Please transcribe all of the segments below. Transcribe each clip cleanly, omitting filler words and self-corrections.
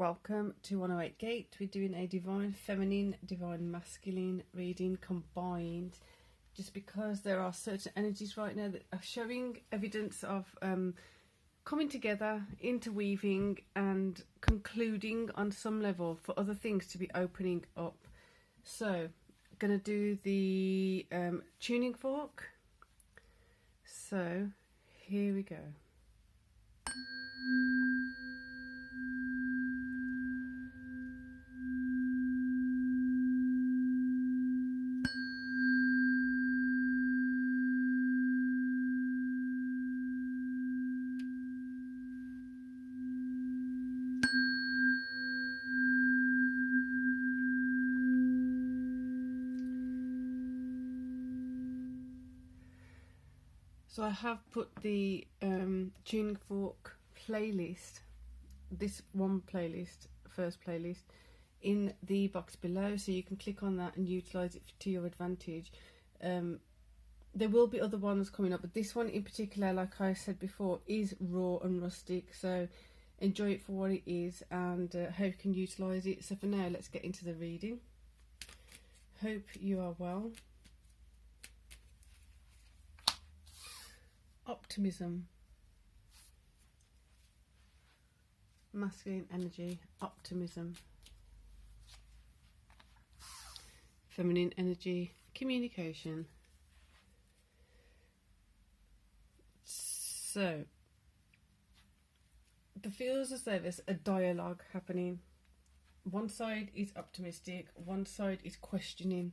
welcome to 108 Gate. We're doing a divine feminine, divine masculine reading combined, just because there are certain energies right now that are showing evidence of coming together, interweaving and concluding on some level for other things to be opening up. So I'm going to do the tuning fork. So here we go. So I have put the tuning fork playlist, this one playlist, first playlist, in the box below, so you can click on that and utilise it to your advantage. There will be other ones coming up, but this one in particular, like I said before, is raw and rustic, so enjoy it for what it is and hope you can utilise it. So for now, let's get into the reading. Hope you are well. Optimism, masculine energy, optimism, feminine energy, communication. So it feels as though there's a dialogue happening. One side is optimistic, one side is questioning.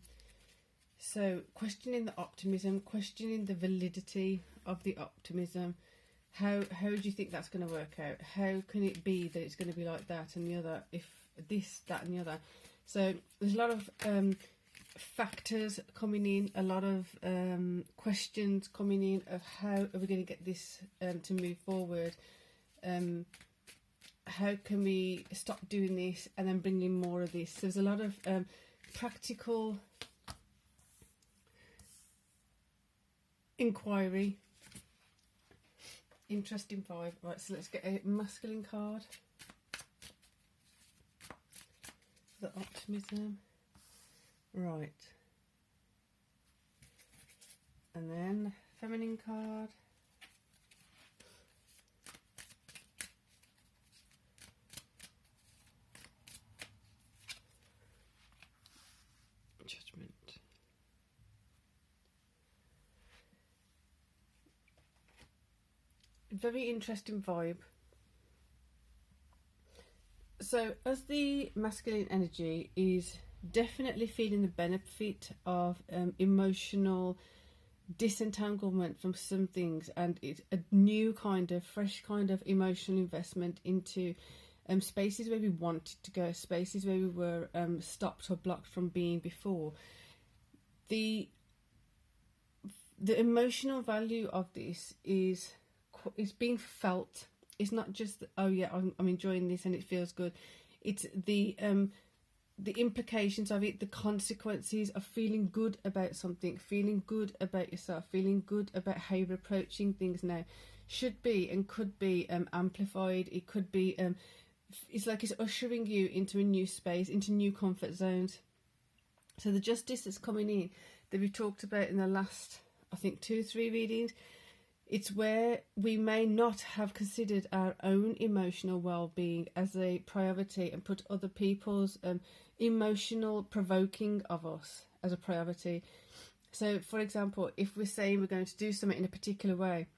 So questioning the optimism, questioning the validity of the optimism. How do you think that's going to work out? How can it be that it's going to be like that and the other, if this, that and the other? So there's a lot of factors coming in, a lot of questions coming in of how are we going to get this to move forward. How can we stop doing this and then bring in more of this? So there's a lot of practical inquiry, interesting vibe. Right, so let's get a masculine card for the optimism. Right, and then feminine card. Judgment. Very interesting vibe. So as the masculine energy is definitely feeling the benefit of emotional disentanglement from some things, and it's a new kind of fresh kind of emotional investment into spaces where we wanted to go, spaces where we were stopped or blocked from being before. The emotional value of this is being felt. It's not just oh yeah, I'm enjoying this and it feels good. It's the implications of it, the consequences of feeling good about something, feeling good about yourself, feeling good about how you're approaching things now should be and could be amplified. It could be it's like it's ushering you into a new space, into new comfort zones. So the justice that's coming in that we talked about in the last, I think, 2-3 readings, it's where we may not have considered our own emotional well-being as a priority and put other people's emotional provoking of us as a priority. So, for example, if we're saying we're going to do something in a particular way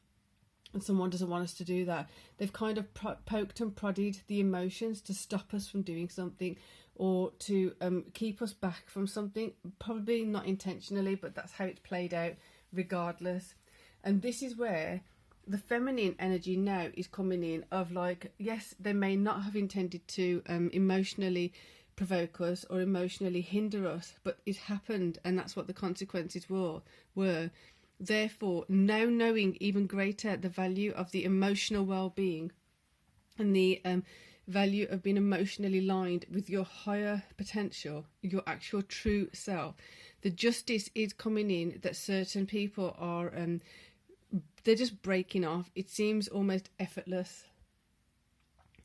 and someone doesn't want us to do that, they've kind of poked and prodded the emotions to stop us from doing something or to keep us back from something, probably not intentionally, but that's how it's played out regardless. And this is where the feminine energy now is coming in of like, yes, they may not have intended to emotionally provoke us or emotionally hinder us, but it happened and that's what the consequences were. Therefore, now knowing even greater the value of the emotional well-being and the value of being emotionally aligned with your higher potential, your actual true self, the justice is coming in that certain people are they're just breaking off. It seems almost effortless.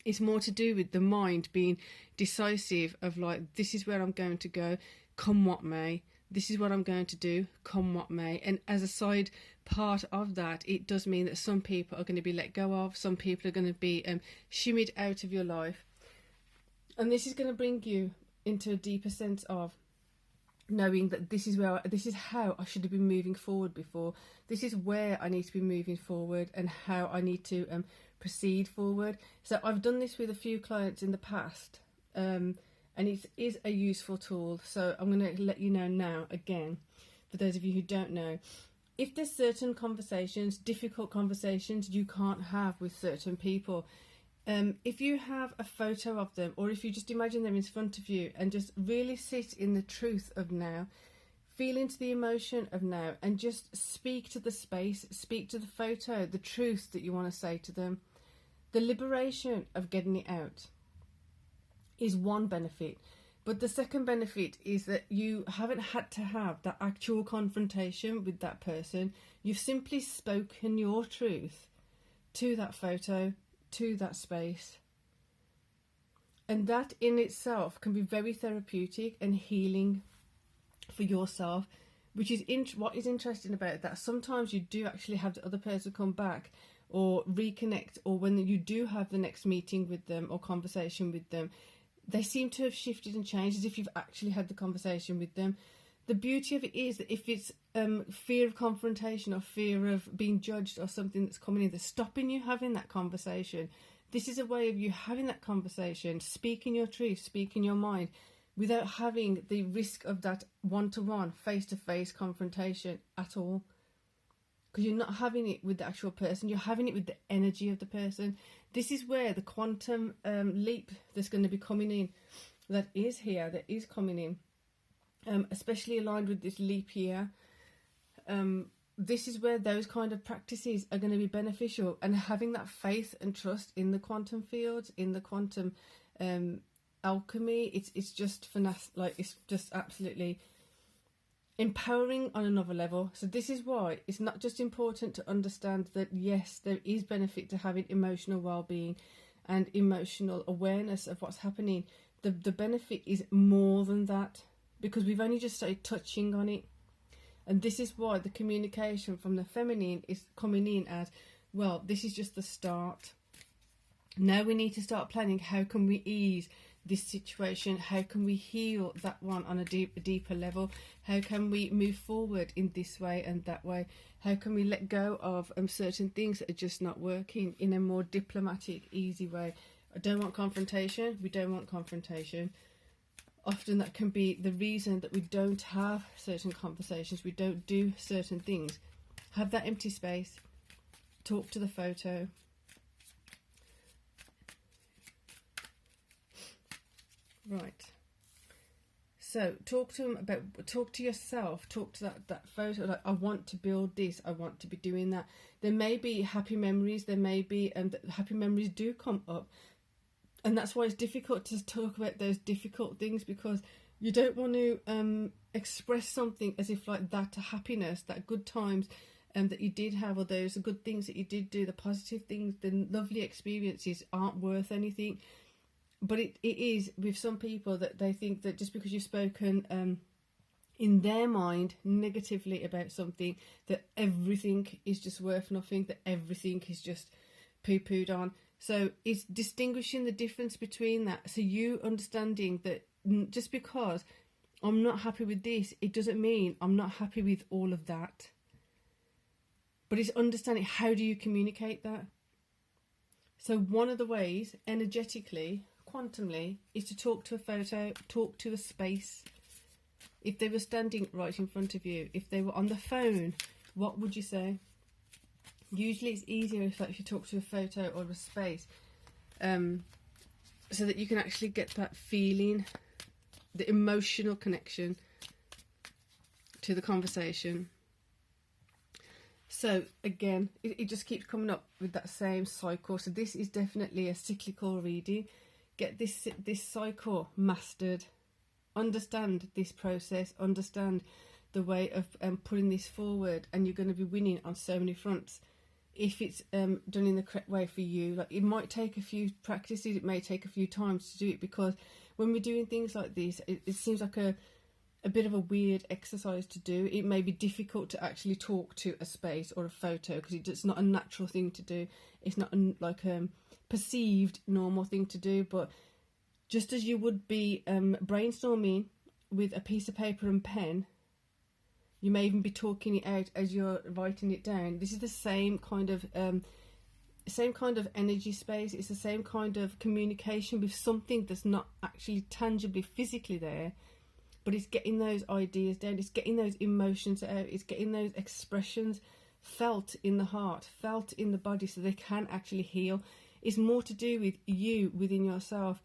It's more to do with the mind being decisive of like, this is where I'm going to go, come what may. This is what I'm going to do, come what may. And as a side part of that, it does mean that some people are going to be let go of, some people are going to be shimmied out of your life. And this is going to bring you into a deeper sense of knowing that this is how I should have been moving forward before. This is where I need to be moving forward and how I need to proceed forward. So I've done this with a few clients in the past, and it is a useful tool. So I'm going to let you know now again, for those of you who don't know, if there's certain conversations, difficult conversations you can't have with certain people, if you have a photo of them, or if you just imagine them in front of you and just really sit in the truth of now, feel into the emotion of now, and just speak to the space, speak to the photo, the truth that you want to say to them. The liberation of getting it out is one benefit. But the second benefit is that you haven't had to have that actual confrontation with that person. You've simply spoken your truth to that photo, to that space. And that in itself can be very therapeutic and healing for yourself, which is what is interesting about that. Sometimes you do actually have the other person come back or reconnect, or when you do have the next meeting with them or conversation with them, they seem to have shifted and changed, as if you've actually had the conversation with them. The beauty of it is that if it's fear of confrontation or fear of being judged or something that's coming in that's stopping you having that conversation, this is a way of you having that conversation, speaking your truth, speaking your mind, without having the risk of that one-to-one, face-to-face confrontation at all. Because you're not having it with the actual person, you're having it with the energy of the person. This is where the quantum leap that's going to be coming in, that is coming in, especially aligned with this leap year. This is where those kind of practices are going to be beneficial, and having that faith and trust in the quantum fields, in the quantum alchemy, it's just it's just absolutely empowering on another level. So this is why it's not just important to understand that yes, there is benefit to having emotional well-being and emotional awareness of what's happening. The benefit is more than that, because we've only just started touching on it. And this is why the communication from the feminine is coming in as, well, this is just the start. Now we need to start planning, how can we ease this situation? How can we heal that one on a deeper level? How can we move forward in this way and that way? How can we let go of certain things that are just not working in a more diplomatic, easy way? I don't want confrontation. We don't want confrontation. Often that can be the reason that we don't have certain conversations. We don't do certain things. Have that empty space. Talk to the photo. Right. So talk to yourself, talk to that photo, like, I want to build this, I want to be doing that. There may be happy memories, there may be, happy memories do come up. And that's why it's difficult to talk about those difficult things, because you don't want to express something as if like that happiness, that good times that you did have, or those good things that you did do, the positive things, the lovely experiences aren't worth anything. But it is with some people that they think that just because you've spoken in their mind negatively about something, that everything is just worth nothing, that everything is just poo-pooed on. So it's distinguishing the difference between that. So you understanding that just because I'm not happy with this, it doesn't mean I'm not happy with all of that. But it's understanding, how do you communicate that? So one of the ways, energetically, quantumly, is to talk to a photo, talk to a space. If they were standing right in front of you, if they were on the phone, what would you say? Usually it's easier if you talk to a photo or a space, so that you can actually get that feeling, the emotional connection to the conversation. So again, it just keeps coming up with that same cycle. So this is definitely a cyclical reading. Get this cycle mastered. Understand this process. Understand the way of putting this forward, and you're going to be winning on so many fronts. if it's done in the correct way for you. Like, it might take a few practices, it may take a few times to do it, because when we're doing things like this, it seems like a bit of a weird exercise to do. It may be difficult to actually talk to a space or a photo, because it's not a natural thing to do. It's not like a perceived normal thing to do. But just as you would be brainstorming with a piece of paper and pen, you may even be talking it out as you're writing it down. This is the same kind of energy space. It's the same kind of communication with something that's not actually tangibly physically there, but it's getting those ideas down, it's getting those emotions out, it's getting those expressions felt in the heart, felt in the body, so they can actually heal. It's more to do with you within yourself,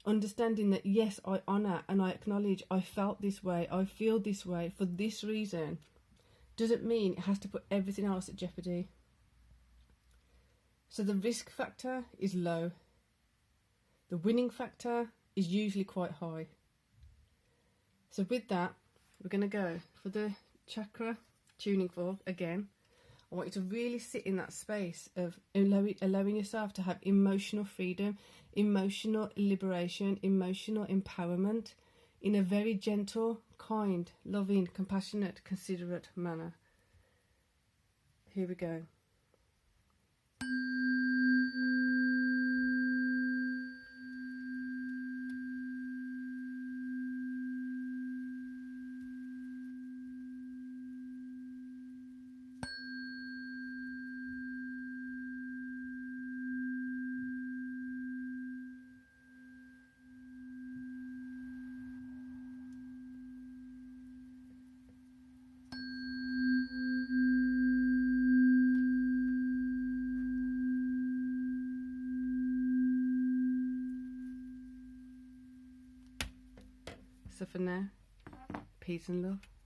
understanding that, yes, I honour and I acknowledge I felt this way, I feel this way for this reason. Doesn't mean it has to put everything else at jeopardy. So the risk factor is low. The winning factor is usually quite high. So with that, we're going to go for the chakra tuning fork again. I want you to really sit in that space of allowing yourself to have emotional freedom, emotional liberation, emotional empowerment in a very gentle, kind, loving, compassionate, considerate manner. Here we go. So for now, peace and love.